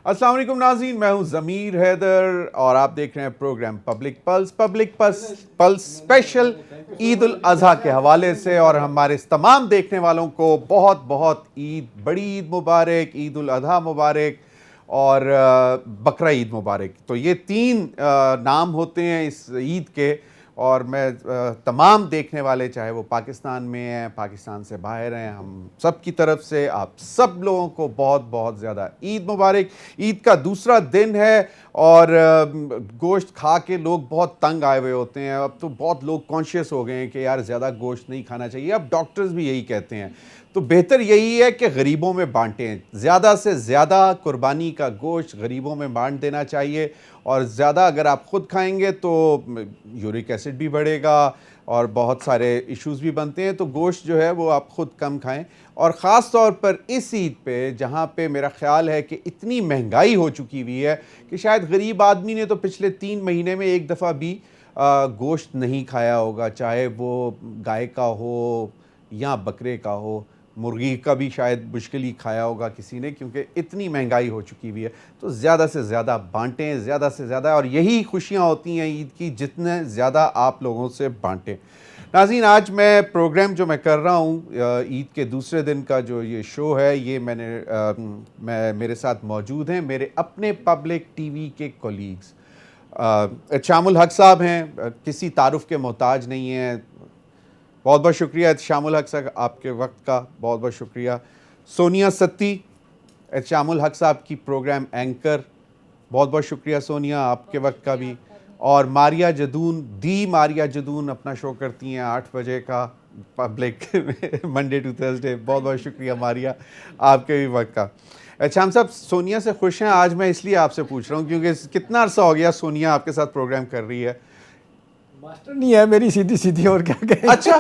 السلام علیکم ناظرین، میں ہوں ضمیر حیدر اور آپ دیکھ رہے ہیں پروگرام پبلک پلس اسپیشل عید الاضحیٰ کے حوالے سے، اور ہمارے تمام دیکھنے والوں کو بہت بہت بڑی عید مبارک، عید الاضحیٰ مبارک اور بقرہ عید مبارک۔ تو یہ تین نام ہوتے ہیں اس عید کے، اور میں تمام دیکھنے والے، چاہے وہ پاکستان میں ہیں، پاکستان سے باہر ہیں، ہم سب کی طرف سے آپ سب لوگوں کو بہت بہت زیادہ عید مبارک۔ عید کا دوسرا دن ہے اور گوشت کھا کے لوگ بہت تنگ آئے ہوئے ہوتے ہیں۔ اب تو بہت لوگ کانشیس ہو گئے ہیں کہ یار زیادہ گوشت نہیں کھانا چاہیے، اب ڈاکٹرز بھی یہی کہتے ہیں۔ تو بہتر یہی ہے کہ غریبوں میں بانٹیں، زیادہ سے زیادہ قربانی کا گوشت غریبوں میں بانٹ دینا چاہیے، اور زیادہ اگر آپ خود کھائیں گے تو یورک ایسڈ بھی بڑھے گا اور بہت سارے ایشوز بھی بنتے ہیں۔ تو گوشت جو ہے وہ آپ خود کم کھائیں، اور خاص طور پر اس عید پہ جہاں پہ میرا خیال ہے کہ اتنی مہنگائی ہو چکی ہوئی ہے کہ شاید غریب آدمی نے تو پچھلے 3 مہینے میں ایک دفعہ بھی گوشت نہیں کھایا ہوگا، چاہے وہ گائے کا ہو یا بکرے کا ہو، مرغی کا بھی شاید مشکل ہی کھایا ہوگا کسی نے، کیونکہ اتنی مہنگائی ہو چکی ہوئی ہے۔ تو زیادہ سے زیادہ بانٹیں، زیادہ سے زیادہ، اور یہی خوشیاں ہوتی ہیں عید کی، جتنے زیادہ آپ لوگوں سے بانٹیں۔ ناظرین، آج میں پروگرام جو میں کر رہا ہوں عید کے دوسرے دن کا جو یہ شو ہے، یہ میرے ساتھ موجود ہیں میرے اپنے پبلک ٹی وی کے کولیگز۔ شام الحق صاحب ہیں، کسی تعارف کے محتاج نہیں ہیں، بہت بہت شکریہ شام الحق صاحب، آپ کے وقت کا بہت بہت شکریہ۔ سونیا ستی، شام الحق صاحب کی پروگرام اینکر، بہت بہت شکریہ سونیا، آپ کے وقت کا بھی۔ اور ماریا جدون اپنا شو کرتی ہیں 8 بجے کا پبلک منڈے ٹو تھرسڈے، بہت بہت شکریہ ماریا، آپ کے بھی وقت کا۔ شام صاحب، سونیا سے خوش ہیں؟ آج میں اس لیے آپ سے پوچھ رہا ہوں کیونکہ کتنا عرصہ ہو گیا سونیا آپ کے ساتھ پروگرام کر رہی ہے؟ ماسٹر نہیں ہے میری، سیدھی اور کیا کہیں۔ اچھا،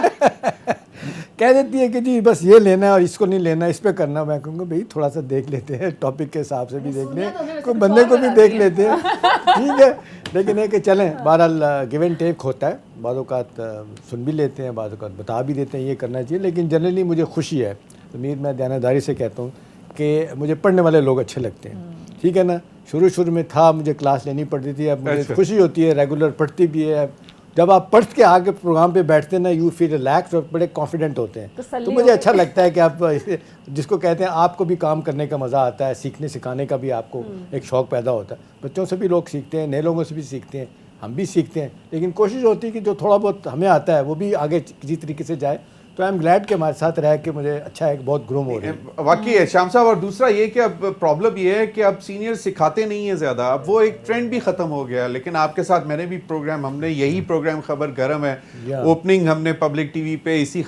کہہ دیتی ہے کہ جی بس یہ لینا ہے اور اس کو نہیں لینا، اس پہ کرنا۔ میں کہوں گا بھائی تھوڑا سا دیکھ لیتے ہیں، ٹاپک کے حساب سے بھی دیکھ لیں، کوئی بندے کو بھی دیکھ لیتے ہیں، ٹھیک ہے۔ لیکن ہے کہ چلیں، بہرحال گیو اینڈ ٹیک ہوتا ہے، بعض اوقات سن بھی لیتے ہیں، بعض اوقات بتا بھی دیتے ہیں یہ کرنا چاہیے۔ لیکن جنرلی مجھے خوشی ہے، امید میں دیانتداری سے کہتا ہوں کہ مجھے پڑھنے والے لوگ اچھے لگتے ہیں، ٹھیک ہے نا۔ شروع میں تھا مجھے کلاس لینی پڑتی تھی، اب مجھے خوشی ہوتی ہے، ریگولر پڑھتی بھی ہے۔ جب آپ پڑھ کے آگے پروگرام پہ بیٹھتے ہیں نا، یو فیل ریلیکس اور بڑے کانفیڈنٹ ہوتے ہیں۔ تو مجھے اچھا لگتا ہے کہ آپ جس کو کہتے ہیں آپ کو بھی کام کرنے کا مزہ آتا ہے، سیکھنے سکھانے کا بھی آپ کو ایک شوق پیدا ہوتا ہے۔ بچوں سے بھی لوگ سیکھتے ہیں، نئے لوگوں سے بھی سیکھتے ہیں، ہم بھی سیکھتے ہیں، لیکن کوشش ہوتی ہے کہ جو تھوڑا بہت ہمیں آتا ہے وہ بھی آگے کسی طریقے سے جائے۔ تو آئی ایم گلیڈ کہ ہمارے ساتھ رہ کے مجھے اچھا ہے کہ بہت گروم ہو رہی ہے۔ واقعی ہے شام صاحب، اور دوسرا یہ کہ اب پرابلم یہ ہے کہ اب سینئر سکھاتے نہیں ہیں زیادہ، اب وہ ایک ٹرینڈ بھی ختم ہو گیا۔ لیکن آپ کے ساتھ میں نے بھی پروگرام، ہم نے یہی پروگرام خبر گرم ہے، اوپننگ ہم نے پبلک ٹی وی پہ اسی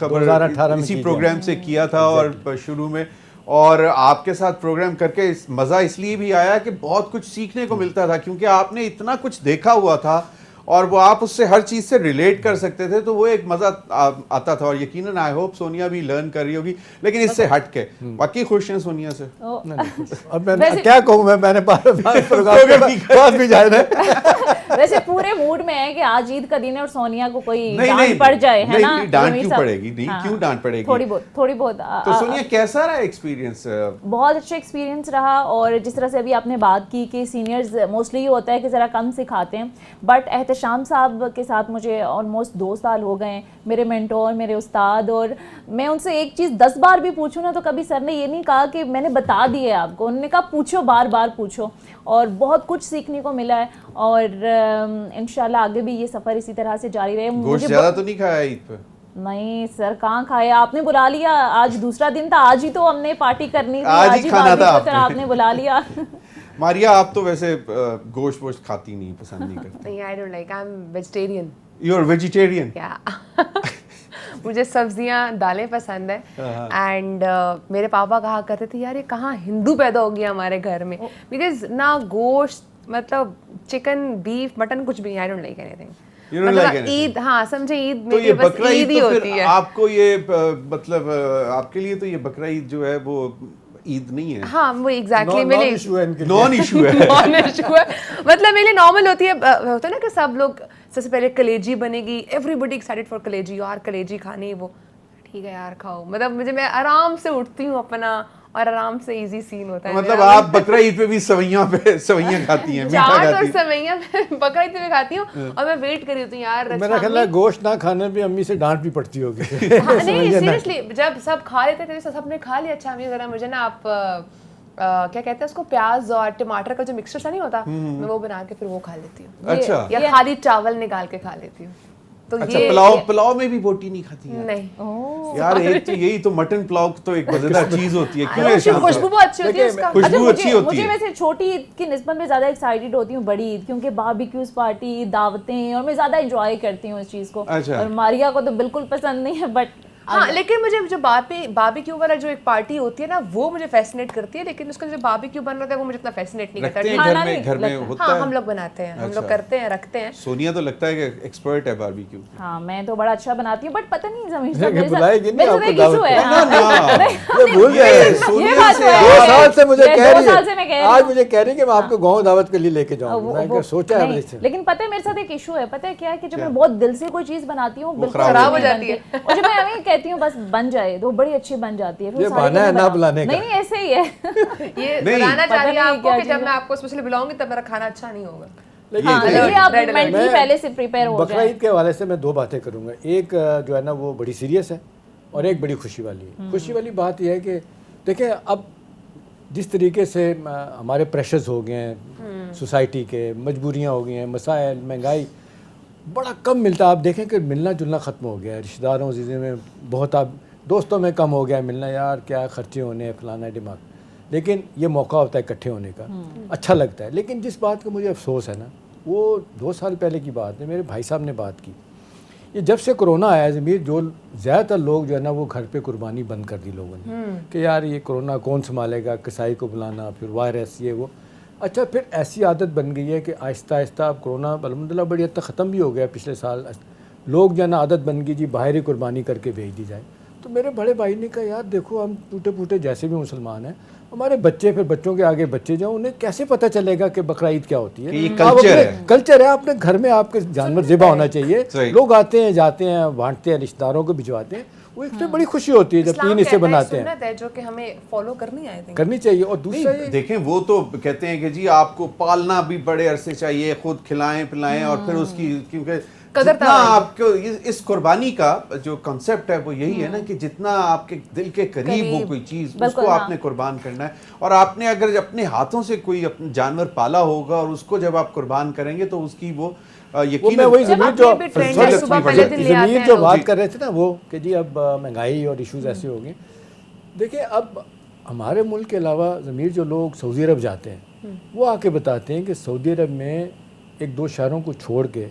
پروگرام سے کیا تھا، اور شروع میں، اور آپ کے ساتھ پروگرام کر کے مزہ اس لیے بھی آیا کہ بہت کچھ سیکھنے کو ملتا تھا، کیونکہ آپ نے اتنا کچھ دیکھا ہوا تھا اور وہ آپ اس سے ہر چیز سے ریلیٹ کر سکتے تھے، تو وہ ایک مزہ آتا تھا۔ اور یقیناً آئی ہوپ سونیا بھی لرن کر رہی ہوگی، لیکن اس سے ہٹ کے باقی خوش ہیں سونیا سے۔ اب میں کیا کہوں، میں نے بات بھی جائے ویسے پورے موڈ میں ہے کہ آج عید کا دن ہے اور سونیا کو کوئی ڈانٹ پڑ جائے، ہے نا؟ ڈانٹ کیوں پڑے گی؟ نہیں، کیوں ڈانٹ پڑے گی؟ تھوڑی بہت۔ تو سونیا کیسا رہا ایکسپیرینس؟ بہت اچھا ایکسپیرینس رہا، اور جس طرح سے ابھی آپ نے بات کی کہ سینئرز موسٹلی یہ ہوتا ہے کہ ذرا کم سکھاتے ہیں، بٹ احتشام صاحب کے ساتھ مجھے آلموسٹ 2 سال ہو گئے ہیں، میرے مینٹور، میرے استاد، اور میں ان سے ایک چیز 10 بار بھی پوچھوں نا تو کبھی سر نے یہ نہیں کہا کہ میں نے بتا دی ہے آپ کو، انہوں نے کہا پوچھو، بار بار پوچھو، اور بہت کچھ سیکھنے کو ملا ہے، اور انشاءاللہ آگے بھی یہ سفر اسی طرح سے جاری رہے۔ گوشت زیادہ تو نہیں کھایا عید پہ؟ نہیں سر، کہاں کھایا، آپ نے بلا لیا، آج دوسرا دن تھا، آج ہی تو ہم نے پارٹی کرنی تھی، آج ہی کھانا تھا، آپ نے بلا لیا۔ ماریا، آپ تو ویسے گوشت کھاتی نہیں، پسند نہیں کرتی؟ I don't like, I'm vegetarian. You're vegetarian? Yeah. مجھے سبزیاں، دالیں پسند ہیں، اینڈ میرے پاپا کہا کرتے تھے یار یہ کہاں ہندو پیدا ہو گیا ہمارے گھر میں، بیکاز نہ گوشت، مطلب چکن، بیف، مٹن، کچھ بھی، I don't like anything. مطلب عید، ہاں سمجھے، عید میری بس عید ہی ہوتی ہے۔ آپ کو یہ مطلب آپ کے لیے تو یہ بقرہ عید جو ہے وہ عید نہیں ہے؟ ہاں وہ ایگزیکٹلی میرے نان ایشو ہے، مطلب میرے لیے نارمل ہوتی ہے۔ ہوتا ہے نا کہ سب لوگ سب سے پہلے کلیجی بنے گی، ایوری بڈی ایکسائٹیڈ فار کلیجی، یار کلیجی کھانی، وہ ٹھیک ہے یار کھاؤ، مطلب میں آرام سے اٹھتی ہوں اپنا، اور آرام سے ایزی سین ہوتا ہے. مطلب آپ بقرہ عید پہ بھی سویاں کھاتی ہیں, میٹھا چاٹ اور کھاتی ہیں. سویاں میں بقرہ عید پہ کھاتی ہوں اور میں ویٹ کر رہی ہوتی ہوں یار. میرا خیال ہے گوشت نہ کھانے پہ امی سے ڈانٹ بھی پڑتی ہوگی. نہیں سیریسلی, جب سب کھا لیتے تھے سب نے کھا لیا, اچھا امی ذرا مجھے نا آپ کیا کہتے ہیں اس کو, پیاز اور ٹماٹر کا جو مکسچر سا نہیں ہوتا, میں وہ بنا کے پھر وہ کھا لیتی ہوں. اچھا, یا خالی چاول نکال کے کھا لیتی ہوں. تو اچھا یہ پلاؤ میں بھی بوٹی نہیں کھاتی ہیں؟ نہیں یار ایک تو یہی تو مٹن پلاؤ تو ایک مزیدار چیز ہوتی ہے. کیوں ہے خوشبو بہت اچھی ہوتی ہے اس کا. خوشبو اچھی ہوتی مجھے ہے. ویسے چھوٹی عید کی نسبت میں زیادہ ایکسائٹیڈ ہوتی ہوں بڑی عید, کیونکہ باربیکیوز پارٹی, دعوتیں, اور میں زیادہ انجوائے کرتی ہوں اس چیز کو. اور ماریا کو تو بالکل پسند نہیں ہے, بٹ ہاں لیکن مجھے جو باربیکیو والا جو ایک پارٹی ہوتی ہے نا وہ مجھے فیسنیٹ کرتی ہے, لیکن اس کا جو باربیکیو بن رہا ہے وہ مجھے اتنا فیسنیٹ نہیں کرتا. گھر میں ہوتا ہاں ہے, ہم لوگ بناتے ہیں, ہم لوگ کرتے ہیں, رکھتے ہیں. سونیا تو لگتا ہے کہ ایکسپرٹ ہے باربیکیو. ہاں میں تو بڑا اچھا بناتی ہوں, بٹ پتہ نہیں زمین بلائے گی نہیں آپ کو دعوت ہے. بھول گئے 2 سال سے مجھے کہہ رہی ہے, آج مجھے کہہ رہی ہے کہ میں آپ کو گاؤں دعوت کے لیے لے کے جاؤں. میں نے سوچا ہے, لیکن پتہ ہے میرے ساتھ ایک ایشو ہے, پتہ ہے کیا ہے کہ جب میں بہت دل سے کوئی چیز بناتی ہوں بالکل خراب ہو جاتی ہے, اور جب میں ہمیں کہتی ہوں بس بن جائے تو بڑی اچھی بن جاتی ہے. یہ بہانا ہے نہ بلانے کا. نہیں ایسے ہی ہے, یہ بلانا چاہ رہی ہے آپ کو کہ جب میں آپ کو اسپیشلی بلاؤں گی تب میرا کھانا اچھا نہیں ہوگا. بقرہ عید کے حوالے سے میں 2 باتیں کروں گا. ایک جو ہے نا وہ بڑی سیریس ہے, اور ایک بڑی خوشی والی ہے. خوشی والی بات یہ ہے کہ دیکھیں اب جس طریقے سے ہمارے پریشرز ہو گئے ہیں سوسائٹی کے, مجبوریاں ہو گئی ہیں, مسائل, مہنگائی, بڑا کم ملتا. آپ دیکھیں کہ ملنا جلنا ختم ہو گیا ہے, رشتہ داروں عزیزوں میں بہت, آپ دوستوں میں کم ہو گیا ملنا, یار کیا خرچے ہونے ہیں فلانا دماغ. لیکن یہ موقع ہوتا ہے اکٹھے ہونے کا, اچھا لگتا ہے. لیکن جس بات کا مجھے افسوس ہے نا, وہ 2 سال پہلے کی بات ہے, میرے بھائی صاحب نے بات کی, یہ جب سے کرونا آیا ضمیر, جو زیادہ تر لوگ جو ہے نا وہ گھر پہ قربانی بند کر دی لوگوں نے, کہ یار یہ کرونا کون سنبھالے گا, کسائی کو بلانا, پھر وائرس یہ وہ. اچھا پھر ایسی عادت بن گئی ہے کہ آہستہ آہستہ اب کرونا الحمدللہ بڑی حد تک ختم بھی ہو گیا پچھلے سال. لوگ جو ہے نا عادت بن گئی جی باہر ہی قربانی کر کے بھیج دی جائے. تو میرے بڑے بھائی نے کہا یار دیکھو ہم ٹوٹے پھوٹے جیسے بھی مسلمان ہیں, ہمارے بچے پھر بچوں کے آگے بچے جاؤں, انہیں کیسے پتہ چلے گا کہ بقرہ عید کیا ہوتی ہے. کلچر ہے, اپنے گھر میں آپ کے جانور ذبح ہونا چاہیے. لوگ آتے ہیں جاتے ہیں, بانٹتے ہیں, رشتہ داروں کو بھجواتے ہیں, وہ ایک تو بڑی خوشی ہوتی ہے جب 3 حصے بناتے ہیں, جو کہ ہمیں فالو کرنی چاہیے. اور دوسرا دیکھیں وہ تو کہتے ہیں کہ جی آپ کو پالنا بھی بڑے عرصے چاہیے, خود کھلائیں پلائیں, اور پھر اس کی کیونکہ جتنا آپ کو اس قربانی کا جو کنسیپٹ ہے وہ یہی ہے نا کہ جتنا آپ کے دل کے قریب ہو کوئی چیز, اس کو آپ نے قربان کرنا ہے. اور آپ نے اگر اپنے ہاتھوں سے کوئی اپنا جانور پالا ہوگا اور اس کو جب آپ قربان کریں گے تو اس کی وہ ضمیر جو بات کر رہے تھے نا وہ کہ جی اب مہنگائی اور ایشوز ایسے ہو گئے. دیکھیں اب ہمارے ملک کے علاوہ ضمیر جو لوگ سعودی عرب جاتے ہیں وہ آ کے بتاتے ہیں کہ سعودی عرب میں 1-2 شہروں کو چھوڑ کے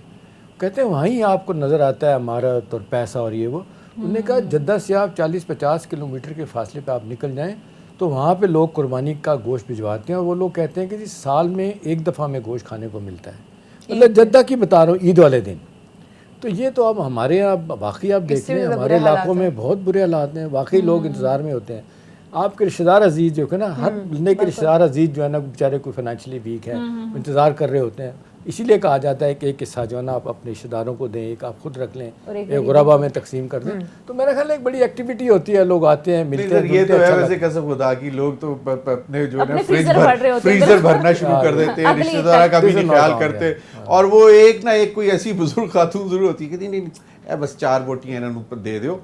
کہتے ہیں وہیں آپ کو نظر آتا ہے عمارت اور پیسہ اور یہ وہ. انہوں نے کہا جدہ سے آپ 40-50 کلومیٹر کے فاصلے پہ آپ نکل جائیں تو وہاں پہ لوگ قربانی کا گوشت بھجواتے ہیں, اور وہ لوگ کہتے ہیں کہ جی سال میں 1 دفعہ میں گوشت کھانے کو ملتا ہے. مطلب جدہ کی بتا رہا ہوں, عید والے دن. تو یہ تو اب ہمارے یہاں واقعی آپ دیکھ رہے ہیں ہمارے علاقوں میں بہت برے حالات ہیں, واقعی لوگ انتظار میں ہوتے ہیں. آپ کے رشتہ دار عزیز جو ہے نا, ہر بندے کے رشتہ دار عزیز جو ہے نا بیچارے کوئی فائنینشلی ویک ہے, انتظار کر رہے ہوتے ہیں. اسی لیے کہا جاتا ہے کہ ایک حصہ جو ہے نا آپ اپنے رشتہ داروں کو دیں, ایک آپ خود رکھ لیں, ایک غربا میں تقسیم کر دیں. تو میرا خیال ہے ایک بڑی ایکٹیویٹی ہوتی ہے, لوگ آتے ہیں ملتے ہیں. یہ تو ہے ویسے قسم خدا کی, لوگ تو اپنے جو ہے فریزر بھرنا شروع کر دیتے ہیں, رشتہ دار کا بھی نہیں خیال کرتے. اور وہ ایک نہ ایک کوئی ایسی بزرگ خاتون ضرور ہوتی ہے کہ نہیں بس 4 بوٹیاں انہوں نے دے دو,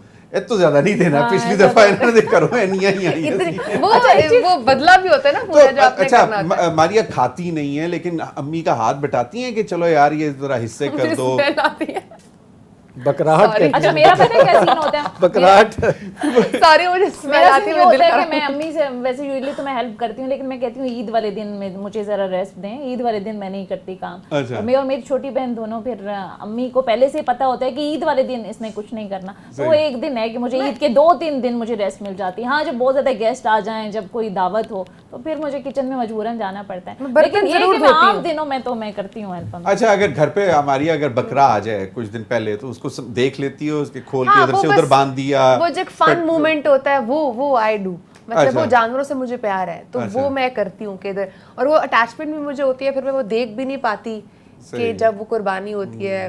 تو زیادہ نہیں دینا, پچھلی دفعہ انہوں نے کرو وہ بدلا بھی ہوتا ہے نا پورا جو آپ نے کرنا. اچھا ماریا کھاتی نہیں ہے لیکن امی کا ہاتھ بٹاتی ہیں کہ چلو یار یہ ذرا حصے کر دو. بکراہٹ. اچھا میرا پتہ ہے کیا سین ہوتا ہے, بکراہٹ سارے مجھے اسمیل آتی ہے کہ میں امی سے ویسے یوزلی تو میں ہیلپ کرتی ہوں, لیکن میں کہتی ہوں عید والے دن میں مجھے ذرا ریسٹ دیں, عید والے دن میں نہیں کرتی کام. میں اور میری چھوٹی بہن دونوں, پھر امی کو پہلے سے پتہ ہوتا ہے کہ عید والے دن اس نے کچھ نہیں کرنا, تو وہ ایک دن ہے کہ مجھے عید کے 2-3 دن مجھے ریسٹ مل جاتی ہے. ہاں جب بہت زیادہ گیسٹ آ جائیں, جب کوئی دعوت ہو تو پھر مجھے کچن میں مجبوراً جانا پڑتا ہے, لیکن یہ کہ میں عام دنوں میں تو میں کرتی ہوں ہیلپ. اچھا اگر گھر پہ ہماری اگر بکرا آ جائے کچھ دن پہلے تو اس کو دیکھ لیتی ہو, اس کے کھول کے ادھر سے ادھر باندھ دیا, وہ جو ایک فن مومنٹ ہوتا ہے وہ آئی ڈو. مطلب وہ جانوروں سے مجھے پیار ہے تو وہ میں کرتی ہوں کہ ادھر, اور وہ اٹیچمنٹ بھی مجھے ہوتی ہے, پھر میں وہ دیکھ بھی نہیں پاتی کہ جب وہ قربانی ہوتی ہے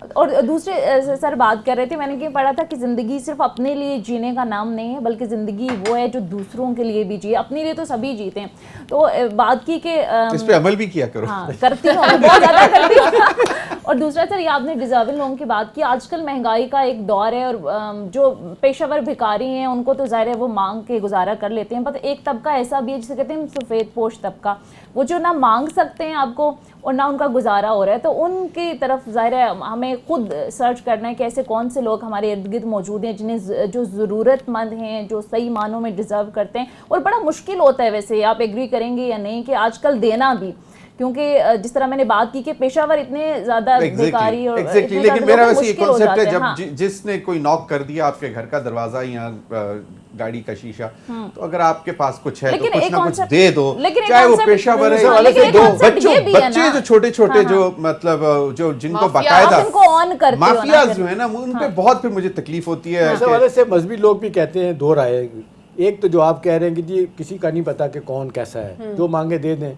اور دوسرے سر بات کر رہے تھے, میں نے یہ پڑھا تھا کہ زندگی صرف اپنے لیے جینے کا نام نہیں ہے, بلکہ زندگی وہ ہے جو دوسروں کے لیے بھی جیے. اپنے لیے تو سبھی جیتے ہیں. تو بات کی کہ اس پہ عمل بھی کیا کرو. ہاں کرتی ہوں, بہت زیادہ کرتی ہوں. اور دوسرا سر, یہ آپ نے ڈیزرونگ لوگوں کی بات کی. آج کل مہنگائی کا ایک دور ہے, اور جو پیشہ ور بھکاری ہیں ان کو تو ظاہر ہے وہ مانگ کے گزارا کر لیتے ہیں, بٹ ایک طبقہ ایسا بھی ہے جسے کہتے ہیں سفید پوش طبقہ, وہ جو نہ مانگ سکتے ہیں آپ کو اور نہ ان کا گزارا ہو رہا ہے. تو ان کی طرف ظاہر ہے ہمیں خود سرچ کرنا ہے کہ ایسے کون سے لوگ ہمارے ارد گرد موجود ہیں جنہیں جو ضرورت مند ہیں, جو صحیح معنوں میں ڈیزرو کرتے ہیں. اور بڑا مشکل ہوتا ہے ویسے, آپ ایگری کریں گے یا نہیں, کہ آج کل دینا بھی, کیونکہ جس طرح میں نے بات کی کہ پیشہ ور اتنے زیادہ بیکاری اور لیکن میرا ویسے یہ کانسیپٹ ہے, جب جس نے کوئی ناک کر دیا آپ کے گھر کا دروازہ یا گاڑی کا شیشہ, تو اگر آپ کے پاس کچھ ہے تو کچھ نہ کچھ دے دو, چاہے وہ پیشہ ور ہے. بچے جو چھوٹے چھوٹے جو مطلب جو جن کو باقاعدہ مافیاز جو ہے نا, ان پہ بہت پھر مجھے تکلیف ہوتی ہے. اس حوالے سے مذہبی لوگ بھی کہتے ہیں دو رائے. ایک تو جو آپ کہہ رہے ہیں کہ جی کسی کا نہیں پتا کہ کون کیسا ہے, جو مانگے دے دیں,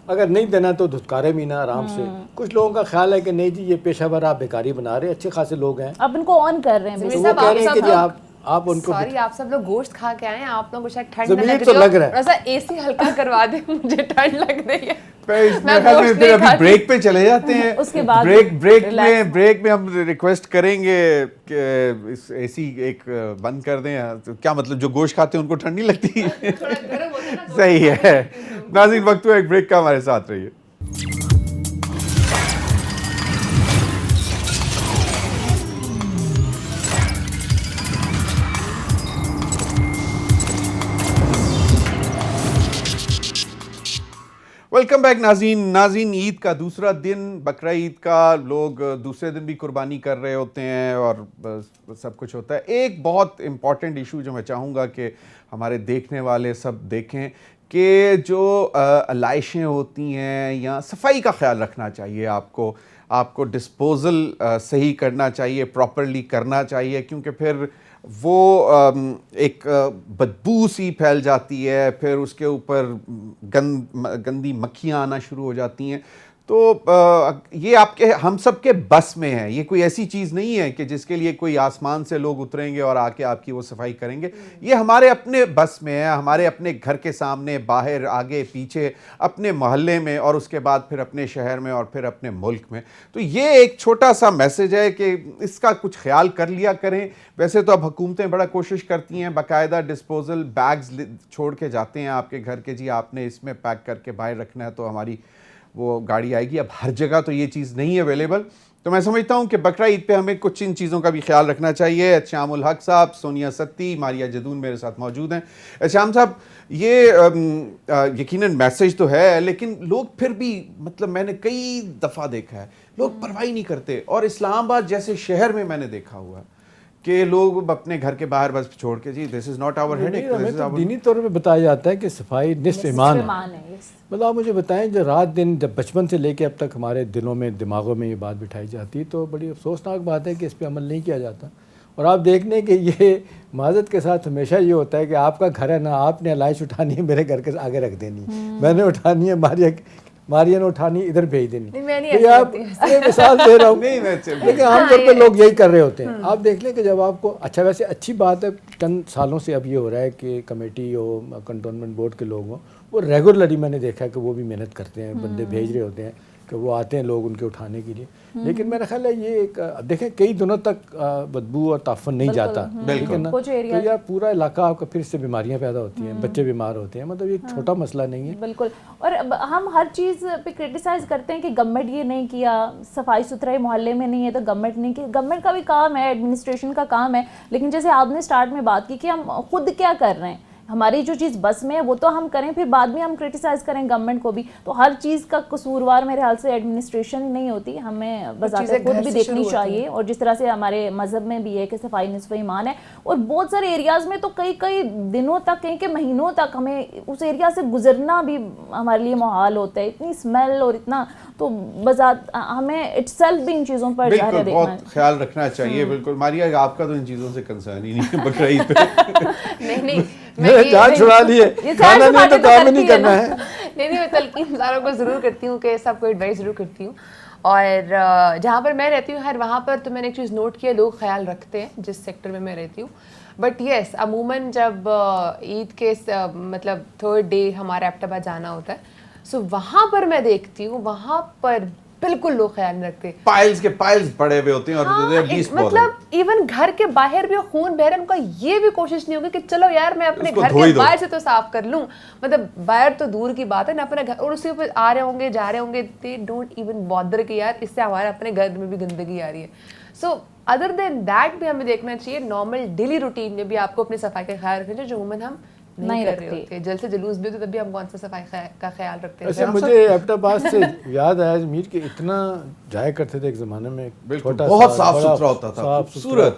اگر نہیں دینا تو دھتکارے بھی نہ آرام سے. کچھ لوگوں کا خیال ہے کہ نہیں جی یہ پیشہ ور آپ بیکاری بنا رہے ہیں, اچھے خاصے لوگ ہیں, اب ان کو آن کر رہے ہیں. وہ کہہ رہے ہیں کہ جی آپ ان کو, سوری آپ سب لوگ گوشت کھا کے آئے ہیں, آپ لوگوں کو شاید ٹھنڈ لگ رہا ہے, ایسا اے سی ہلکا کروا دیں, مجھے ٹھنڈ لگ رہی ہے. پھر ابھی بریک پہ چلے جاتے ہیں. اس کے بعد بریک میں ہم ریکویسٹ کریں گے کہ اے سی ایک بند کر دیں. کیا مطلب جو گوشت کھاتے ہیں ان کو ٹھنڈ نہیں لگتی؟ صحیح ہے. ناظرین وقت ہوا ایک بریک کا, ہمارے ساتھ رہیے. ویلکم بیک ناظرین. عید کا دوسرا دن, بقرہ عید کا, لوگ دوسرے دن بھی قربانی کر رہے ہوتے ہیں اور سب کچھ ہوتا ہے. ایک بہت امپورٹنٹ ایشو جو میں چاہوں گا کہ ہمارے دیکھنے والے سب دیکھیں, کہ جو علائشیں ہوتی ہیں یا صفائی کا خیال رکھنا چاہیے آپ کو ڈسپوزل صحیح کرنا چاہیے, پراپرلی کرنا چاہیے, کیونکہ پھر وہ ایک بدبو سی پھیل جاتی ہے, پھر اس کے اوپر گندی مکھیاں آنا شروع ہو جاتی ہیں. تو یہ آپ کے ہم سب کے بس میں ہے. یہ کوئی ایسی چیز نہیں ہے کہ جس کے لیے کوئی آسمان سے لوگ اتریں گے اور آ کے آپ کی وہ صفائی کریں گے. یہ ہمارے اپنے بس میں ہے, ہمارے اپنے گھر کے سامنے, باہر, آگے پیچھے, اپنے محلے میں, اور اس کے بعد پھر اپنے شہر میں, اور پھر اپنے ملک میں. تو یہ ایک چھوٹا سا میسج ہے کہ اس کا کچھ خیال کر لیا کریں. ویسے تو اب حکومتیں بڑا کوشش کرتی ہیں, باقاعدہ ڈسپوزل بیگز چھوڑ کے جاتے ہیں آپ کے گھر کے, جی آپ نے اس میں پیک کر کے باہر رکھنا ہے تو ہماری وہ گاڑی آئے گی. اب ہر جگہ تو یہ چیز نہیں ہے اویلیبل. تو میں سمجھتا ہوں کہ بقرہ عید پہ ہمیں کچھ ان چیزوں کا بھی خیال رکھنا چاہیے. شام الحق صاحب, سونیا ستی, ماریا جدون میرے ساتھ موجود ہیں. شام صاحب, یہ یقیناً میسج تو ہے, لیکن لوگ پھر بھی, مطلب میں نے کئی دفعہ دیکھا ہے, لوگ پرواہ نہیں کرتے. اور اسلام آباد جیسے شہر میں نے دیکھا ہوا کہ لوگ اپنے گھر کے باہر بس چھوڑ کے, جی دس از ناٹ آور ہیڈ. دینی طور پہ بتایا جاتا ہے کہ صفائی نصف ایمان ہے. مطلب آپ مجھے بتائیں, جو رات دن جب بچپن سے لے کے اب تک ہمارے دلوں میں, دماغوں میں یہ بات بٹھائی جاتی ہے, تو بڑی افسوسناک بات ہے کہ اس پہ عمل نہیں کیا جاتا. اور آپ دیکھ لیں کہ یہ معذرت کے ساتھ ہمیشہ یہ ہوتا ہے کہ آپ کا گھر ہے نا, آپ نے علائش اٹھانی ہے میرے گھر کے آگے رکھ دینی, میں نے اٹھانی ہے ماریا نے اٹھانی ادھر بھیج دینی. آپ مثال دے رہا ہوں, لیکن عام طور پہ لوگ یہی کر رہے ہوتے ہیں. آپ دیکھ لیں کہ جب آپ کو, اچھا ویسے اچھی بات ہے, چند سالوں سے اب یہ ہو رہا ہے کہ کمیٹی ہو, کنٹونمنٹ بورڈ کے لوگ ہوں, وہ ریگولرلی میں نے دیکھا ہے کہ وہ بھی محنت کرتے ہیں, بندے بھیج رہے ہوتے ہیں کہ وہ آتے ہیں لوگ ان کے اٹھانے کے لیے. لیکن میرا خیال ہے یہ ایک, دیکھیں کئی دنوں تک بدبو اور تعفن نہیں جاتا, ٹھیک ہے نا, تو یہ پورا علاقہ آپ کا پھر سے بیماریاں پیدا ہوتی ہیں, بچے بیمار ہوتے ہیں. مطلب یہ چھوٹا مسئلہ نہیں ہے. بالکل. اور ہم ہر چیز پہ کرٹیسائز کرتے ہیں کہ گورنمنٹ یہ نہیں کیا, صفائی ستھرائی محلے میں نہیں ہے تو گورنمنٹ نہیں کی. گورنمنٹ کا بھی کام ہے, ایڈمنسٹریشن کا کام ہے, لیکن جیسے آپ نے سٹارٹ میں بات کی کہ ہم خود کیا کر رہے ہیں, ہماری جو چیز بس میں ہے وہ تو ہم کریں, پھر بعد میں ہم کرٹیسائز کریں گورنمنٹ کو بھی. تو ہر چیز کا قصوروار میرے خیال سے ایڈمنسٹریشن نہیں ہوتی, ہمیں بذات خود بھی دیکھنی چاہیے. اور جس طرح سے ہمارے مذہب میں بھی ہے کہ صفائی نصف ایمان ہے, اور بہت سارے ایریاز میں تو کئی دنوں تک, کئی مہینوں تک ہمیں اس ایریا سے گزرنا بھی ہمارے لیے محال ہوتا ہے. اتنی اسمیل اور اتنا, تو بذات ہمیں اٹ سیلف بھی ان چیزوں پر بالکل بہت خیال رکھنا چاہیے. بالکل ماریا, آپ کا تو ان چیزوں سے کنسرن ہی نہیں ہے بقرہ عید پہ. نہیں جان چھڑا لیے, کھانا نہیں تو کام نہیں کرنا ہے. نہیں, میں تلقین ساروں کو ضرور کرتی ہوں کہ سب کو ایڈوائز ضرور کرتی ہوں. اور جہاں پر میں رہتی ہوں وہاں پر تو میں نے ایک چیز نوٹ کیا, لوگ خیال رکھتے ہیں جس سیکٹر میں رہتی ہوں, بٹ یس عموماً جب عید کے مطلب 3rd ڈے ہمارا ایبٹ آباد جانا ہوتا ہے, سو وہاں پر میں دیکھتی ہوں وہاں پر بالکل لوگ خیال نہیں رکھتے, پائلز کے پائلز پڑے ہوئے ہوتے ہیں اور مطلب ایون گھر کے باہر بھی خون بہ رہا ہے, ان کا یہ بھی کوشش نہیں ہوگی کہ چلو یار میں اپنے گھر کے باہر سے تو صاف کر لوں, مطلب باہر تو دور کی بات ہے نا, اپنے گھر, اور اسی پہ آ رہے ہوں گے جا رہے ہوں گے, دے ڈونٹ ایون بادر کہ یار اس سے ہمارے اپنے گھر میں بھی گندگی آ رہی ہے. سو ادر دین دیٹ بھی ہمیں دیکھنا چاہیے نارمل ڈیلی روٹین میں بھی آپ کو اپنی صفائی کا خیال رکھنا چاہیے, جو عموماً ہم نہیں کر رہے ہوتے. جلد سے جلوس بھی ہوتے تب بھی ہم کون سا صفائی کا خیال رکھتے ہیں. ایسے مجھے ایبٹ آباد سے یاد آیا میر کہ اتنا جایا کرتے تھے ایک زمانے میں, چھوٹا بہت صاف ستھرا ہوتا تھا,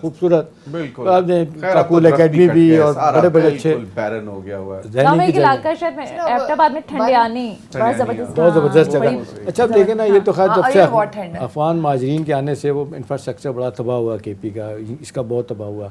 خوبصورت, بالکل. آپ نے کاکول اکیڈمی بھی اور بڑے بڑے اچھے, بیرن ہو گیا ہوا ہے ایک علاقہ شاید ایبٹ آباد میں ٹھنڈیانی بہت زبردست جگہ. اچھا اب دیکھیں نا, یہ تو خیر جب سے افغان مہاجرین کے آنے سے وہ انفراسٹرکچر بڑا تباہ ہوا کے پی کا, اس کا بہت تباہ ہوا.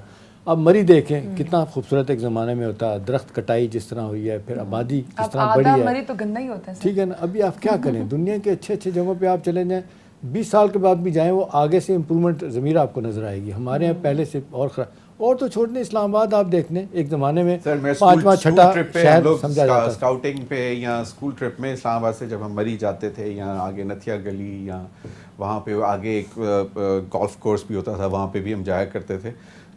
اب مری دیکھیں کتنا خوبصورت ایک زمانے میں ہوتا, درخت کٹائی جس طرح ہوئی ہے, پھر آبادی جس طرح بڑی ہے, مری تو گندا ہی ہوتا ہے, ٹھیک ہے نا. ابھی آپ کیا کریں, دنیا کے اچھے اچھے جگہوں پہ آپ چلے جائیں, 20 سال کے بعد بھی جائیں, وہ آگے سے امپرومنٹ ضمیر آپ کو نظر آئے گی. ہمارے یہاں پہلے سے اور خراب, اور تو چھوڑنے اسلام آباد آپ دیکھ لیں, ایک زمانے میں 5واں 6ٹا شہر سمجھا جاتا تھا. اسکاؤٹنگ پہ یا اسکول ٹرپ میں اسلام آباد سے جب ہم مری جاتے تھے, یا آگے نتھیا گلی, یا وہاں پہ آگے ایک گولف کورس بھی ہوتا تھا, وہاں پہ بھی ہم جایا کرتے تھے.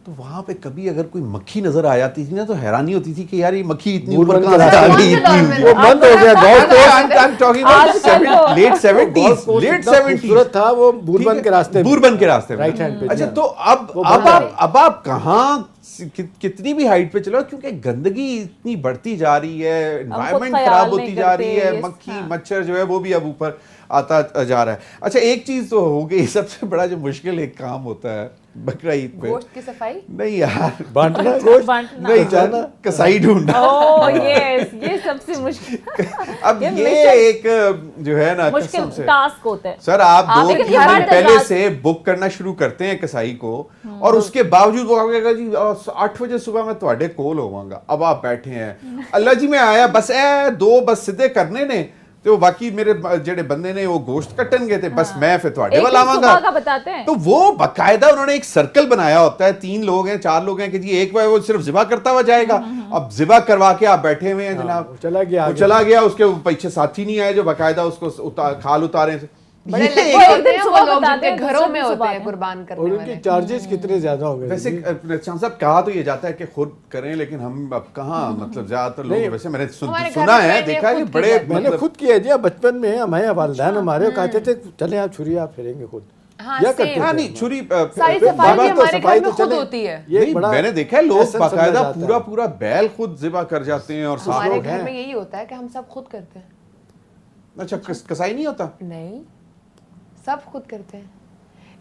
تو وہاں پہ کبھی اگر کوئی مکھی نظر آ جاتی تھی نا تو حیرانی ہوتی تھی کہ یار یہ مکھی اتنی اوپر کہاں سے آ گئی, وہ بند ہو گیا. لیٹ 70s تھا وہ بوربن کے راستے, بوربن کے راستے رائٹ ہینڈ پہ. اچھا تو اب آپ کہاں کتنی بھی ہائٹ پہ چلو, کیونکہ گندگی اتنی بڑھتی جا رہی ہے, انوائرمنٹ خراب ہوتی جا رہی ہے, مکھی مچھر جو ہے وہ بھی اب اوپر آتا جا رہا ہے. اچھا ایک چیز تو ہو گئی, سب سے بڑا جو مشکل ایک کام ہوتا ہے بقرہ عید پہ, گوشت کی صفائی نہیں یار, بانٹنا گوشت نہیں جانا, کسائی ڈھونڈنا. یہ سب سے مشکل, اب یہ ایک جو ہے نا مشکل ٹاسک ہوتا ہے. سر آپ 2-3 دن پہلے سے بک کرنا شروع کرتے ہیں کسائی کو, اور اس کے باوجود وہ کہے گا جی 8 بجے صبح میں تواڈے کول ہوواں گا. اب آپ بیٹھے ہیں, اللہ جی میں آیا بس 2 بس سیدھے کرنے نے, تو باقی میرے جڑے بندے نے وہ گوشت کٹن گئے تھے, بس میں پھر تواڈے والا آواں گا. تو وہ باقاعدہ انہوں نے ایک سرکل بنایا ہوتا ہے, 3 لوگ ہیں 4 لوگ ہیں کہ جی ایک بار وہ صرف ذبح کرتا ہوا جائے گا. اب ذبح کروا کے آپ بیٹھے ہوئے ہیں جناب, چلا گیا, اس کے پیچھے ساتھی نہیں آئے جو باقاعدہ اس کو کھال اتارے. گھروں میں ہوتے ہیں قربان کرنے والے, اور ان کے چارجز کتنے زیادہ ہو گئے. ویسے شاہ صاحب کہا تو یہ جاتا ہے کہ خود کریں, لیکن ہم اب کہاں, مطلب زیادہ تر لوگ, ویسے میں نے سنا ہے, دیکھا ہے کہ بڑے, میں نے خود کیا جی بچپن میں, ہمارے والدین ہمارے کہتے تھے چلیں آپ چھری آپ پھیریں گے خود, کیا کرتے ہیں. ہاں نہیں چھری ساری صفائی ہمارے گھر میں خود ہوتی ہے. میں نے دیکھا ہے لوگ باقاعدہ پورا بیل خود ذبح کر جاتے ہیں, اور ہمارے گھر میں یہی ہوتا ہے کہ ہم سب خود کرتے ہیں. اچھا کسائی نہیں ہوتا؟ نہیں, سب خود کرتے ہیں,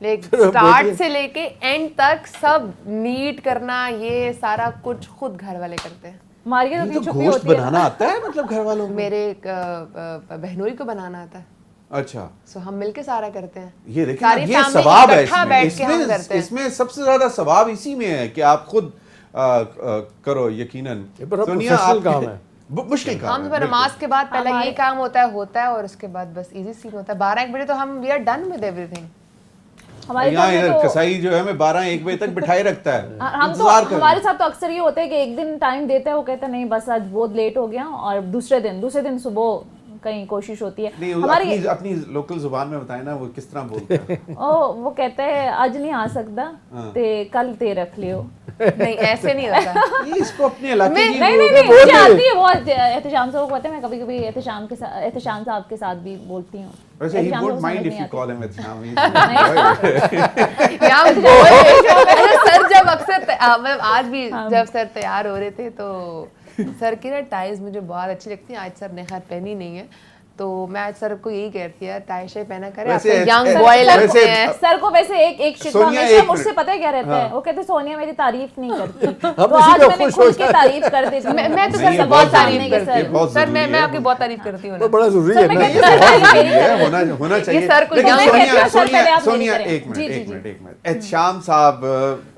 لیکن سٹارٹ سے لے کے اینڈ تک سب میٹ کرنا, یہ سارا کچھ خود گھر والے کرتے ہیں. ہماری تو گوشت بنانا آتا ہے مطلب گھر والوں کو؟ میرے بہنوئی کو بنانا آتا ہے. اچھا, سو ہم مل کے سارا کرتے ہیں. یہ دیکھیں یہ ثواب ہے اس میں سب سے زیادہ ثواب اسی میں ہے کہ آپ خود کرو. یقیناً کام ہے, مشکل کام ہے. ہم نماز کے بعد پہلے یہ کام ہوتا ہے, اور اس کے بعد بس ایزی سین ہوتا ہے. 12-1 بجے تو ہم وی آر ڈن ود ایوری تھنگ. یہاں کسائی جو ہے ہمیں 12-1 بجے تک بٹھائے رکھتا ہے. ہمارے ساتھ تو اکثر یہ ہوتا ہے کہ ایک دن ٹائم دیتا ہے, وہ کہتا ہے نہیں بس آج بہت لیٹ ہو گیا, اور دوسرے دن صبح کہیں کوشش ہوتی ہے. ہماری اپنی لوکل زبان میں بتائیں نا وہ کس طرح بولتے ہیں. وہ کہتا ہے آج نہیں آ سکتا تے کل تے رکھ لیو. نہیں ایسے نہیں ہوتا, اس کو اپنے علاقے کی نہیں مجھے آتی ہے وہ احتشام صاحب کو پتہ ہے, میں کبھی کبھی احتشام صاحب کے ساتھ بھی بولتی ہوں. ویسے he won't mind if you call him Ehtesham. سر جب اکثر آج بھی جب سر تیار ہو رہے تھے تو سر کی نا ٹائز مجھے بہت اچھی لگتی ہیں. آج سر نے خیر پہنی نہیں ہے, تو میں آج سر کو یہی کہتی ہے ٹائی شائی پہنا کرے, ینگ بوائے لگتے ہیں. سر کو ویسے ایک شکوہ ہمیشہ مجھ سے پتہ ہے کیا رہتا ہے, وہ کہتے سونیا میری تعریف نہیں کرتی, تو آج میں نے کھل کے تعریف کر دیتی ہوں. میں تو سر سے بہت تعریف کرتی ہوں. سر میں آپ کی بہت تعریف کرتی ہوں. بڑا ضروری ہے ہونا چاہیے. سونیا ایک منٹ, احتشام صاحب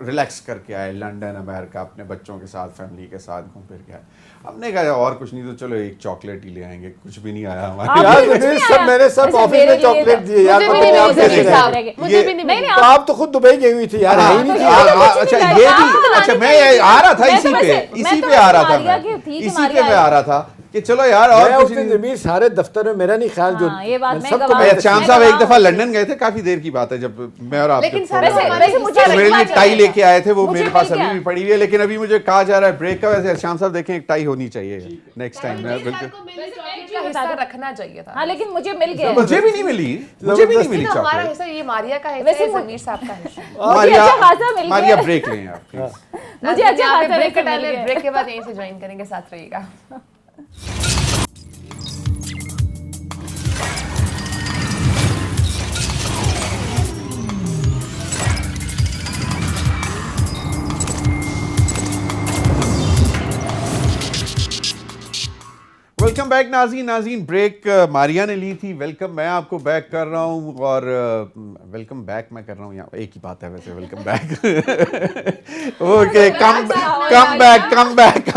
ریلیکس کر کے آئے لنڈن امریکہ, اپنے بچوں کے ساتھ فیملی کے ساتھ گھوم پھر کے آئے. ہم نے کہا اور کچھ نہیں تو چلو ایک چاکلیٹ ہی لے آئیں گے, کچھ بھی نہیں آیا ہمارے. یار میں نے سب آفس میں چاکلیٹ دیے یار, آپ تو خود دبئی گئی ہوئی تھی یار. اچھا یہ بھی, اچھا میں آ رہا تھا اسی پہ آ رہا تھا, اسی پہ میں آ رہا تھا کہ چلو یار. اور ضمیر سارے دفتر میں میرا نہیں خیال جو شام صاحب ایک دفعہ لندن گئے تھے, کافی دیر کی بات ہے, جب میں اور آپ میرے لیے ٹائی لے کے آئے تھے, وہ میرے پاس ابھی بھی پڑی ہوئی ہے, لیکن ابھی مجھے کہا جا رہا ہے بریک کا. ویسے شام صاحب دیکھیں ایک ٹائی ہونی چاہیے نیکسٹ ٹائم. بالکل رکھنا چاہیے تھا. ہاں لیکن مجھے مل گیا. مجھے بھی نہیں ملی, مجھے بھی نہیں ملی ہمارا چاکلیٹ. حصہ یہ ماریا کا حصہ ہے, ضمیر صاحب کا حصہ. ماریا بریک لیں آپ پلیز. مجھے اچھا بریک بریک کے بعد یہیں سے جوائن کریں گے, ساتھ رہیے گا. ویلکم بیک ناظرین. بریک ماریا نے لی تھی, ویلکم میں آپ کو بیک کر رہا ہوں, اور ویلکم بیک میں کر رہا ہوں, یہاں ایک ہی بات ہے ویسے, welcome back. Okay, come back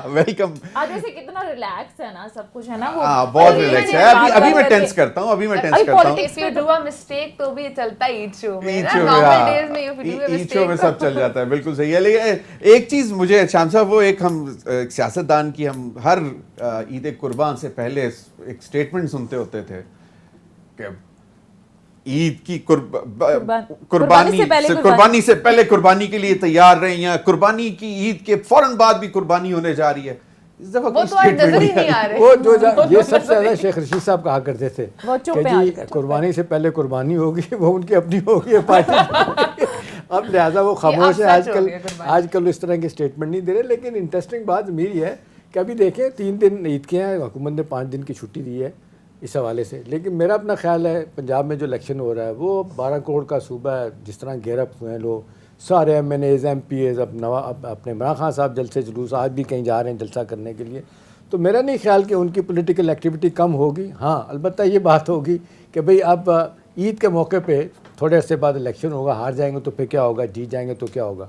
welcome. آج ویسے کتنا ریلیکس ہے نا, سب کچھ ہے نا, ہاں بہت ریلیکس ہے. ابھی میں ٹینس کرتا ہوں, If you do a mistake تو بھی چلتا ہے ایچ شو میں, normal days میں if you do a each show میں mistake سب چل جاتا ہے. بالکل صحیح ہے. لیکن ایک چیز مجھے شام صاحب, وہ ایک ہم سیاستدان کی ہم ہر عید قربان سے پہلے ایک اسٹیٹمنٹ سنتے ہوتے تھے کہ عید کی قربانی سے پہلے قربانی کے لیے تیار رہیں, یا قربانی کی عید کے فوراً بعد بھی قربانی ہونے جا رہی ہے. وہ تو آج نظر ہی نہیں آ رہے. وہ جو یہ سب سے زیادہ شیخ رشید صاحب کہا کرتے تھے کہ جی قربانی سے پہلے قربانی ہوگی, وہ ان کی اپنی ہوگی پارٹی. اب لہٰذا وہ خاموش ہے آج کل اس طرح کے اسٹیٹمنٹ نہیں دے رہے. لیکن انٹرسٹنگ بات میری ہے کہ ابھی دیکھیں 3 دن عید کے ہیں, حکومت نے 5 دن کی چھٹی دی ہے اس حوالے سے. لیکن میرا اپنا خیال ہے پنجاب میں جو الیکشن ہو رہا ہے وہ 12 کروڑ کا صوبہ ہے, جس طرح گیئر اپ ہوئے ہیں لوگ, سارے MNAs MPAs, اپنے عمران خان صاحب جلسے جلوس آج بھی کہیں جا رہے ہیں جلسہ کرنے کے لیے. تو میرا نہیں خیال کہ ان کی پولیٹیکل ایکٹیویٹی کم ہوگی. ہاں البتہ یہ بات ہوگی کہ بھئی اب عید کے موقع پہ تھوڑے عرصے بعد الیکشن ہوگا, ہار جائیں گے تو پھر کیا ہوگا, جیت جائیں گے تو کیا ہوگا.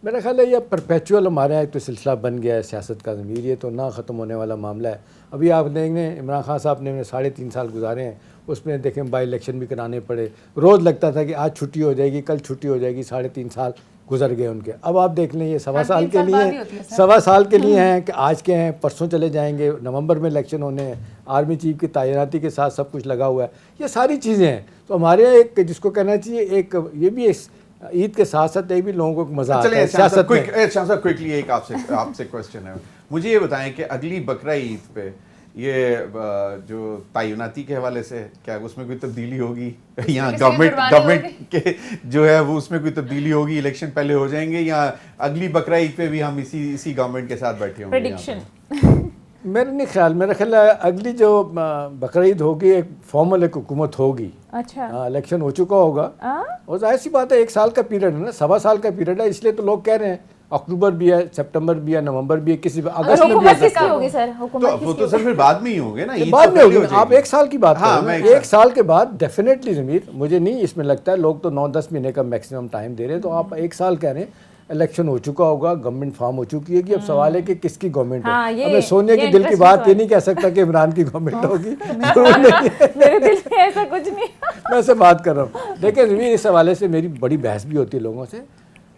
میرا خیال ہے یہ پرپیچول ہمارے یہاں ایک تو سلسلہ بن گیا ہے سیاست کا. ضمیر یہ تو نہ ختم ہونے والا معاملہ ہے. ابھی آپ دیکھ لیں عمران خان صاحب نے 3.5 سال گزارے ہیں, اس میں دیکھیں بائی الیکشن بھی کرانے پڑے. روز لگتا تھا کہ آج چھٹی ہو جائے گی, کل چھٹی ہو جائے گی. 3.5 سال گزر گئے ان کے. اب آپ دیکھ لیں یہ 1.25 سال کے لیے, 1.25 سال کے لیے ہیں کہ آج کے ہیں پرسوں چلے جائیں گے, نومبر میں الیکشن ہونے ہیں, آرمی چیف کی تعیناتی کے ساتھ سب کچھ لگا ہوا ہے. یہ ساری چیزیں ہیں. تو ہمارے یہاں ایک جس کو کہنا چاہیے ایک یہ بھی عید کے ساتھ ساتھ یہ بھی لوگوں کو مزہ آتا ہے سیاست میں. شام صاحب کوئکلی ایک آپ سے کوسچن ہے, مجھے یہ بتائیں کہ اگلی بقرہ عید پہ یہ جو تعیناتی کے حوالے سے کیا اس میں کوئی تبدیلی ہوگی, یا گورنمنٹ کے جو ہے وہ اس میں کوئی تبدیلی ہوگی, الیکشن پہلے ہو جائیں گے, یا اگلی بقرہ عید پہ بھی ہم اسی گورنمنٹ کے ساتھ بیٹھے ہوں گے؟ پریڈکشن میرا نہیں خیال, میرا خیال ہے اگلی جو بقرہ عید ہوگی ایک فارمل ایک حکومت ہوگی. اچھا الیکشن ہو چکا ہوگا, اور ظاہر سی بات ہے 1 سال کا پیریڈ ہے نا, 1.25 سال کا پیریڈ ہے. اس لیے تو لوگ کہہ رہے ہیں اکتوبر بھی ہے, سپٹمبر بھی ہے, نومبر بھی ہے, کسی اگست میں بھی ہوگی. سر وہ تو سر پھر بعد میں ہی ہوں گے نا, بعد میں ہوگی. آپ 1 سال کی بات کر رہے ہیں, 1 سال کے بعد ڈیفینیٹلی. ضمیر مجھے نہیں اس میں لگتا ہے, لوگ تو 9-10 مہینے کا میکسیمم ٹائم دے رہے ہیں. تو آپ 1 سال کہہ رہے ہیں, الیکشن ہو چکا ہوگا, گورنمنٹ فارم ہو چکی ہے. اب سوال ہے کہ کس کی گورنمنٹ ہے. اب میں سونیا کے دل کی بات یہ نہیں کہہ سکتا کہ عمران کی گورنمنٹ ہوگی, میرے دل میں ایسا کچھ نہیں. میں سے بات کر رہا ہوں. دیکھیں ضمیر اس حوالے سے میری بڑی بحث بھی ہوتی ہے لوگوں سے.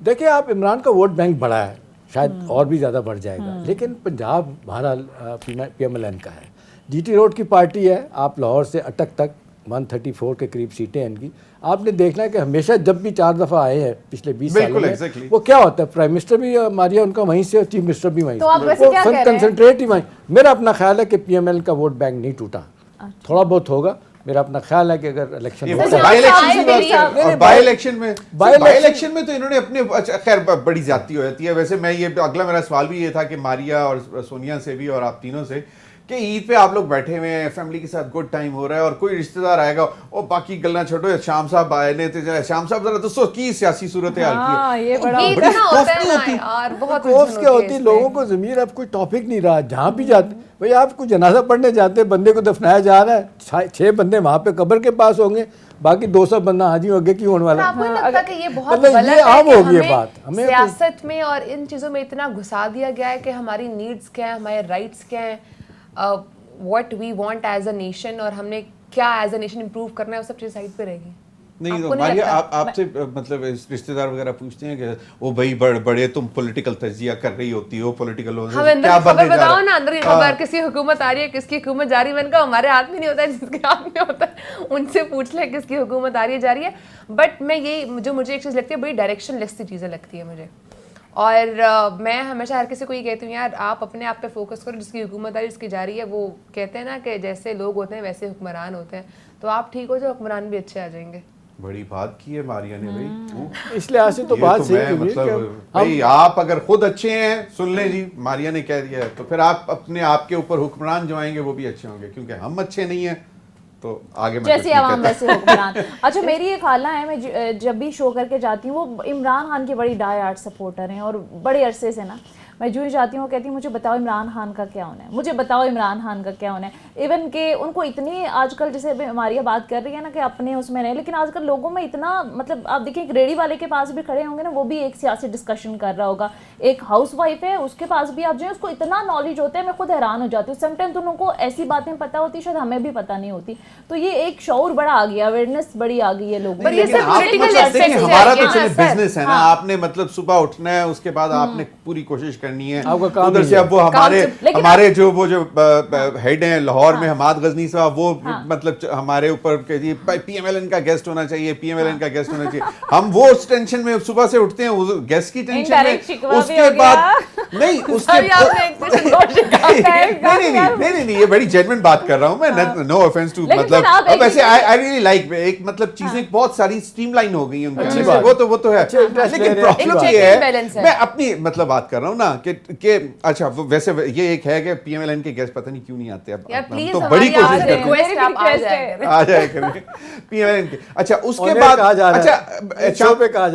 دیکھیں آپ عمران کا ووٹ بینک بڑا ہے, شاید اور بھی زیادہ بڑھ جائے گا, لیکن پنجاب بہرحال پی ایم ایل این کا ہے. جی ٹی روڈ کی پارٹی ہے. آپ لاہور سے اٹک تک 134 کے قریب سیٹیں ہیں ان کی. آپ نے دیکھنا ہے کہ ہمیشہ جب بھی 4 دفعہ آئے ہیں پچھلے 20 سالوں میں, وہ کیا ہوتا ہے, پرائم منسٹر بھی ماریا ان کا وہیں سے, اور چیف منسٹر بھی وہیں سے, کنسنٹریٹ ہی وہیں. میرا اپنا خیال ہے کہ پی ایم ایل کا ووٹ بینک نہیں ٹوٹا, تھوڑا بہت ہوگا. میرا اپنا خیال ہے کہ اگر الیکشن بائی الیکشن میں تو انہوں نے اپنے, خیر بڑی زیادتی ہو جاتی ہے. ویسے میں یہ اگلا میرا سوال بھی یہ تھا کہ ماریا اور سونیا سے بھی اور آپ تینوں سے کہ عید پہ آپ لوگ بیٹھے ہوئے ہیں, فیملی کے ساتھ گڈ ٹائم ہو رہا ہے, اور کوئی رشتہ دار آئے گا اور باقی گلنا چھوڑو, شام صاحب آئے نے تھے, شام صاحب ذرا دسو کی سیاسی صورتحال کی یہ بڑا یہ اتنا ہوتا ہے نا یار, بہت کوفت کیا ہوتی ہے لوگوں کو ضمیر, اب کوئی ٹاپک نہیں رہا, جہاں بھی جاتے بھائی آپ کو جنازہ پڑھنے جاتے ہیں, بندے کو دفنایا جا رہا ہے, 6 بندے وہاں پہ قبر کے پاس ہوں گے, باقی 200 بندہ حاجی آگے کی ہونے والا. آپ کو نہیں لگتا کہ یہ بہت مطلب غلط یہ عام ہے ہو کہ گئی ہے بات, ہمیں سیاست میں اور ان چیزوں میں اتنا گھسا دیا گیا ہے کہ ہماری نیڈس کیا ہیں, ہمارے رائٹس کیا ہیں, what we want as a nation, اور ہم نے کیا ایز اے نیشن امپروو کرنا ہے, وہ سب چیز سائڈ پہ رہے گی. نہیں تو ماریہ آپ سے مطلب رشتہ دار وغیرہ پوچھتے ہیں کہ وہ بھائی بڑے تم پولیٹیکل تجزیہ کر رہی ہوتی ہو, پولیٹیکل کیا خبر بتاؤ نا, اندر کی خبر کس کی حکومت آ رہی ہے, کس کی حکومت جا رہی ہے, میں نے کہا ہمارے ہاتھ میں نہیں ہوتا ہے, جس کے ہاتھ میں ہوتا ہے ان سے پوچھ لیں کس کی حکومت آ رہی ہے جا رہی ہے. بٹ میں یہ جو مجھے ایک چیز لگتی ہے بڑی ڈائریکشن لیس سی چیزیں لگتی ہے مجھے, اور میں ہمیشہ ہر کسی کو یہ کہتی ہوں یار آپ اپنے آپ پہ فوکس کرو, جس کی حکومت آ رہی ہے, جس کی جا رہی ہے, وہ کہتے ہیں نا کہ جیسے لوگ ہوتے ہیں ویسے حکمران ہوتے ہیں, تو آپ ٹھیک ہو جاؤ, حکمران بھی اچھے آ جائیں گے. بڑی بات کی ہے ماریہ نے بھائی, اس لحاظ سے تو بات صحیح ہے, مطلب بھائی آپ اگر خود اچھے ہیں, سن لیں جی ماریہ نے کہہ دیا ہے, تو پھر آپ اپنے آپ کے اوپر حکمران جو آئیں گے وہ بھی اچھے ہوں گے, کیونکہ ہم اچھے نہیں ہیں تو آگے جیسے عوام ویسے حکمران. اچھا میری ایک خالہ ہے, میں جب بھی شو کر کے جاتی ہوں, وہ عمران خان کی بڑی ڈائی ہارڈ سپورٹر ہیں, اور بڑے عرصے سے نا میں جو ہی جاتی ہوں وہ کہتی ہوں مجھے بتاؤ عمران خان کا کیا ہونا ہے, مجھے بتاؤ عمران خان کا کیا ہونا ہے. ایون کہ ان کو اتنی آج کل جیسے ماریہ بات کر رہی ہے نا کہ اپنے اس میں رہے, لیکن آج کل لوگوں میں اتنا مطلب آپ دیکھیں ایک ریڑھی والے کے پاس بھی کھڑے ہوں گے نا, وہ بھی ایک سیاسی ڈسکشن کر رہا ہوگا, ایک ہاؤس وائف ہے اس کے پاس بھی آپ جو ہے اس کو اتنا نالج ہوتا ہے, میں خود حیران ہو جاتی ہوں. سم ٹائمز ان کو ایسی باتیں پتہ ہوتی شاید ہمیں بھی پتہ نہیں ہوتی, تو یہ ایک شعور بڑا آ گیا, اویئرنیس بڑی آ گئی ہے لوگوں میں. ہمارا تو چلے بزنس ہے نا, آپ نے مطلب صبح اٹھنا ہے, اس کے بعد آپ نے پوری کوشش کرنی ہے, ادھر سے اب وہ ہمارے جو ہیڈ ہیں لاہور میں, حماد غزنی صاحب, وہ مطلب ہمارے اوپر کہ جی پی ایم ایل این کا گیسٹ ہونا چاہیے, پی ایم ایل این کا گیسٹ ہونا چاہیے, ہم وہ اس ٹینشن میں صبح سے اٹھتے ہیں, گیسٹ کی ٹینشن میں, اس کے بعد نہیں, اس نہیں, یہ بڑی جینوئن بات کر رہا ہوں میں, نو آفینس ٹو, مطلب ویسے آئی ریئلی لائک, ایک مطلب چیزیں بہت ساری اسٹریم لائن ہو گئی ہیں, وہ تو ہے, لیکن پرابلم یہ ہے, میں اپنی مطلب بات کر رہا ہوں نا کہ اچھا ویسے یہ ایک ہے کہ پی ایم ایل این کے گیسٹ پتہ نہیں کیوں نہیں آتے, اب تو بڑی کوشش کرتے آ جائے کریں پی ایم ایل این کے. اچھا اس کے بعد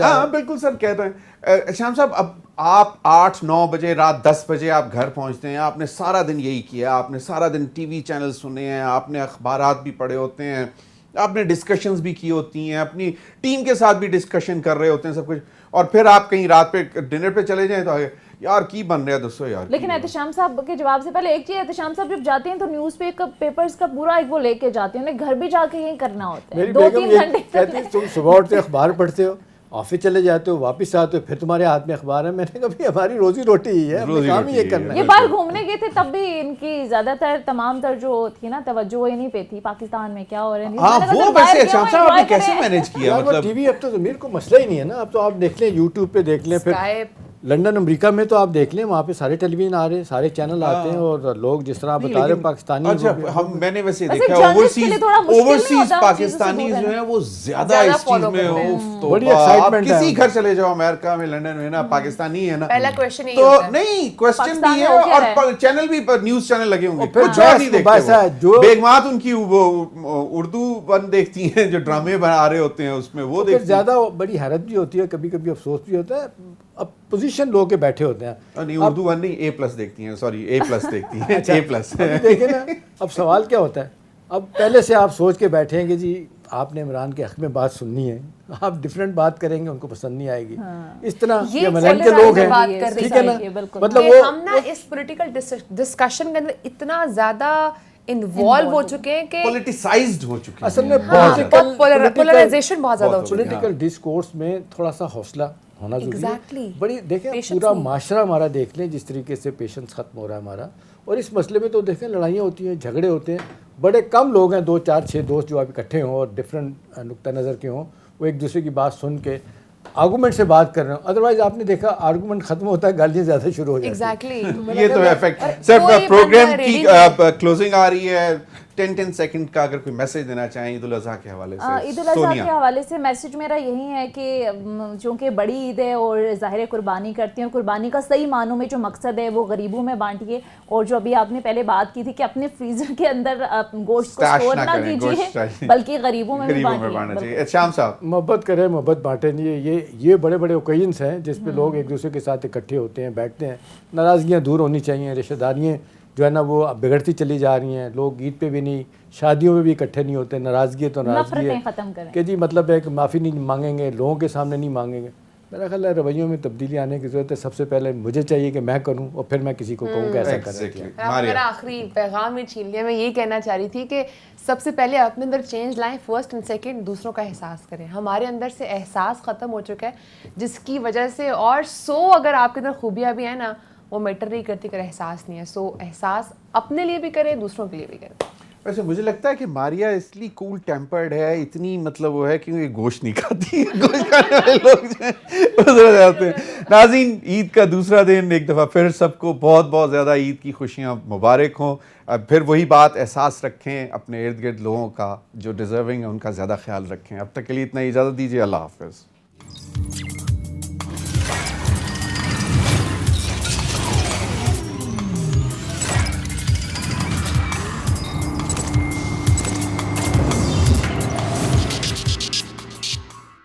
ہاں بالکل سر کہہ رہے ہیں شام صاحب, اب آپ 8-9 بجے رات 10 بجے آپ گھر پہنچتے ہیں, آپ نے سارا دن یہی کیا, آپ نے سارا دن ٹی وی چینل سنے ہیں, آپ نے اخبارات بھی پڑھے ہوتے ہیں, آپ نے ڈسکشنز بھی کی ہوتی ہیں, اپنی ٹیم کے ساتھ بھی ڈسکشن کر رہے ہوتے ہیں سب کچھ, اور پھر آپ کہیں رات پہ ڈنر پہ چلے جائیں تو یار کی بن رہا ہے دوستو یار. لیکن احتشام صاحب کے جواب سے پہلے ایک چیز, احتشام صاحب جب جاتے ہیں تو نیوز پیپرز کا پورا ایک وہ لے کے جاتے ہیں, انہیں گھر بھی جا کے یہی کرنا ہوتا ہے, 2-3 گھنٹے کہتے ہیں تم صبح اٹھتے اخبار پڑھتے ہو, آفس چلے جاتے ہو, واپس آتے ہو, پھر تمہارے ہاتھ میں اخبار ہے. میں نے کہا بھائی ہماری روزی روٹی ہی ہے, کام ہی یہ کرنا ہے. یہ باہر گھومنے گئے تھے تب بھی ان کی زیادہ تر تمام تر جو تھی نا توجہ وہ نہیں پہ تھی پاکستان میں کیا ہو رہا ہے. ہاں وہ ویسے شام صاحب آپ نے کیسے مینیج کیا, مطلب ٹی وی اب تو ضمیر کو مسئلہ ہی نہیں ہے نا, اب تو آپ دیکھ لیں یوٹیوب پہ دیکھ لیں, پھر لنڈن امریکہ میں تو آپ دیکھ لیں وہاں پہ سارے ٹیلی ویژن آ رہے ہیں, سارے چینل آتے ہیں, اور لوگ جس طرح بتا رہے ہیں پاکستانی, میں نے ویسے دیکھا اوورسیز پاکستانی جو ہیں وہ زیادہ اس چیز میں, بڑی ایکسائٹمنٹ ہے. کسی گھر چلے جاؤ امریکہ میں, لنڈن میں نا, پاکستانی ہے نا, پہلا کوسچن تو نہیں کوسچن بھی ہے, اور چینل بھی نیوز چینل لگے ہوں گے, کچھ اور نہیں دیکھتے, بیگمات ان کی وہ اردو ون دیکھتی ہیں جو ڈرامے بنا رہے ہوتے ہیں اس میں, وہ دیکھتے. زیادہ بڑی حیرت بھی ہوتی ہے, کبھی کبھی افسوس بھی ہوتا ہے, اب پوزیشن لو کے بیٹھے ہوتے ہیں. نہیں اردو ون نہیں, A+ دیکھتی ہیں, سوری A+ دیکھتی ہیں, A+. دیکھیں نا, اب سوال کیا ہوتا ہے, اب پہلے سے آپ سوچ کے بیٹھے ہیں کہ جی آپ نے عمران کے حق میں بات سننی ہے, آپ ڈفرینٹ بات کریں گے, ان کو پسند نہیں آئے گی, اس طرح یہ ملین کے لوگ ہیں, ٹھیک ہے نا, مطلب ہم نا اس پولیٹیکل ڈسکشن کے اندر اتنا زیادہ انوالو ہو چکے ہیں کہ پولیٹیسائزڈ ہو چکے ہیں. اصل میں پولرائزیشن بہت زیادہ ہو چکی ہے. پولیٹیکل ڈسکورس میں تھوڑا سا حوصلہ ہونا ضروری ہے. بڑی دیکھیں پورا معاشرہ ہمارا دیکھ لیں جس طریقے سے پیشنس ختم ہو رہا ہے ہمارا, اور اس مسئلے میں تو دیکھیں لڑائیاں ہوتی ہیں, جھگڑے ہوتے ہیں, بڑے کم لوگ ہیں 2-4-6 دوست جو آپ اکٹھے ہوں اور ڈفرینٹ نقطہ نظر کے ہوں, وہ ایک دوسرے کی بات سن کے آرگومنٹ سے بات کر رہے ہوں. ادروائز آپ نے دیکھا آرگومنٹ ختم ہوتا ہے, گالیاں زیادہ شروع ہو جاتی ہیں. ایگزیکٹلی یہ تو ہے فیکٹ. سر پروگرام کی کلوزنگ آ رہی ہے, 10 سیکنڈ کا اگر کوئی میسج دینا چاہیں عید الاضحیٰ کے حوالے سے. عید الاضحیٰ کے حوالے سے میسج میرا یہی ہے کہ چونکہ بڑی عید ہے اور ظاہر قربانی کرتی ہیں, اور قربانی کا صحیح معنوں میں جو مقصد ہے وہ غریبوں میں بانٹیے, اور جو ابھی آپ نے پہلے بات کی تھی کہ اپنے فریزر کے اندر گوشت کو اسٹور نہ کیجیے بلکہ غریبوں میں بھی بانٹنا چاہیے. شام صاحب, محبت کریں, محبت بانٹیں. یہ بڑے بڑے اوکیزنس ہیں جس پہ لوگ ایک دوسرے کے ساتھ اکٹھے ہوتے ہیں, بیٹھتے ہیں. ناراضگیاں دور ہونی چاہیے, رشتہ داریاں جو ہے نا وہ بگڑتی چلی جا رہی ہیں. لوگ عید پہ بھی نہیں, شادیوں میں بھی اکٹھے نہیں ہوتے. ناراضگی تو ناراضگی ہے ختم کریں کہ جی مطلب ہے کہ معافی نہیں مانگیں گے, لوگوں کے سامنے نہیں مانگیں گے. میرا خیال ہے رویوں میں تبدیلی آنے کی ضرورت ہے. سب سے پہلے مجھے چاہیے کہ میں کروں اور پھر میں کسی کو کہوں کہ ایسا کریں. میرا آخری پیغام میں چھین لیا. میں یہ کہنا چاہ رہی تھی کہ سب سے پہلے اپنے اندر چینج لائیں, فرسٹ اینڈ سیکنڈ دوسروں کا احساس کریں. ہمارے اندر سے احساس ختم ہو چکا ہے جس کی وجہ سے, اور اگر آپ کے اندر خوبیاں بھی ہیں نا وہ میٹر نہیں کرتی اگر احساس نہیں ہے. احساس اپنے لیے بھی کریں, دوسروں کے لیے بھی کریں. ویسے مجھے لگتا ہے کہ ماریا اس لیے کول ٹیمپرڈ ہے, اتنی مطلب وہ ہے کہ یہ گوشت نہیں کھاتی. گوشت کھانے والے لوگ جو ہیں ادھر جاتے ہیں. ناظرین, عید کا دوسرا دن ایک دفعہ پھر سب کو بہت بہت زیادہ عید کی خوشیاں مبارک ہوں. پھر وہی بات, احساس رکھیں اپنے ارد گرد لوگوں کا جو ڈیزرونگ ہے ان کا زیادہ خیال رکھیں. اب تک کے لیے اتنا اجازت دیجیے, اللہ حافظ.